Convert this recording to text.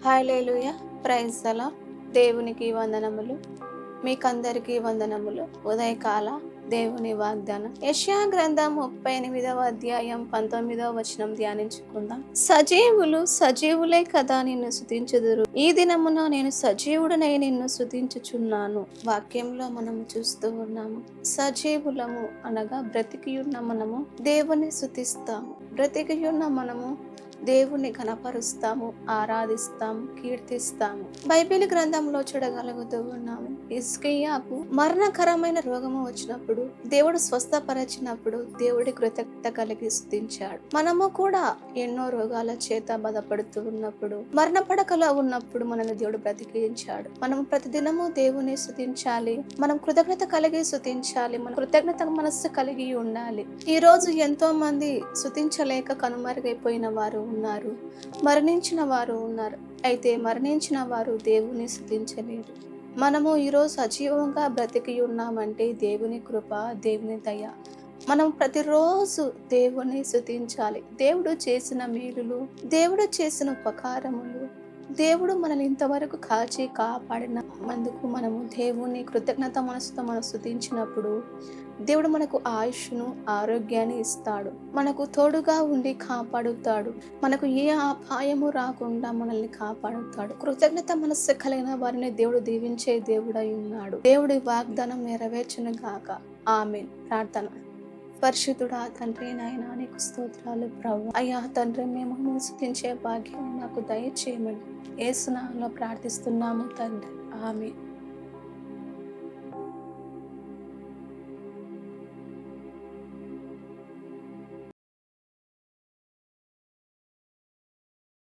Hallelujah! Praise the lord. దేవునికి వందనములు. మీకందరికీ వందనములు. ఉదయకాల దేవుని వాగ్దానం యెషయా గ్రంథం 38వ అధ్యాయం 19వ వచనం ధ్యానించుకుందాం. సజీవులు సజీవులే కదా నిన్ను స్తుతించుదురు. ఈ దినమున నేను సజీవుడనై నిన్ను స్తుతించుచున్నాను. వాక్యంలో మనము చూస్తూ ఉన్నాము. సజీవులము అనగా బ్రతికి ఉన్న మనము దేవుని స్తుతిస్తాము. బ్రతికి ఉన్న మనము దేవుని ఘనపరుస్తాము, ఆరాధిస్తాము, కీర్తిస్తాము. బైబిల్ గ్రంథంలో చూడగలుగుతూ ఉన్నాము. హిజ్కియాకు మరణకరమైన రోగము వచ్చినప్పుడు, దేవుడు స్వస్థపరచినప్పుడు దేవుడి కృతజ్ఞత కలిగి స్తుతించాడు. మనము కూడా ఎన్నో రోగాల చేత బాధపడుతూ ఉన్నప్పుడు, మరణ పడకలో ఉన్నప్పుడు మనల్ని దేవుడు బ్రతికించాడు. మనం ప్రతిదినము దేవుని స్తుతించాలి. మనం కృతజ్ఞత కలిగి స్తుతించాలి. మన కృతజ్ఞత మనస్సు కలిగి ఉండాలి. ఈ రోజు ఎంతో మంది స్తుతించలేక కనుమరుగైపోయిన వారు ఉన్నారు, మరణించిన వారు ఉన్నారు. అయితే మరణించిన వారు దేవుని స్తుతించలేరు. మనము ఈరోజు సజీవంగా బ్రతికి ఉన్నామంటే దేవుని కృప, దేవుని దయ. మనం ప్రతిరోజు దేవుని స్తుతించాలి. దేవుడు చేసిన మేలులు, దేవుడు చేసిన ఉపకారములు, దేవుడు మనల్ని ఇంతవరకు కాచి కాపాడినందుకు మనము దేవుని కృతజ్ఞత మనసుతో మనం స్తుతించినప్పుడు దేవుడు మనకు ఆయుష్ను, ఆరోగ్యాన్ని ఇస్తాడు. మనకు తోడుగా ఉండి కాపాడుతాడు. మనకు ఏ అపాయము రాకుండా మనల్ని కాపాడుతాడు. కృతజ్ఞత మనస్సు కలిగిన వారిని దేవుడు దీవించే దేవుడై ఉన్నాడు. దేవుడి వాగ్దానం నెరవేర్చును గాక. ఆమేన్. ప్రార్థన. పరిశుద్ధుడా తండ్రి, నాయనా నీకు స్తోత్రాలు ప్రభువా. అయ్యా తండ్రి, మేము నిన్ను స్తుతించే భాగ్యం నాకు దయచేయమని యేసు నామములో ప్రార్థిస్తున్నాము తండ్రి. ఆమేన్.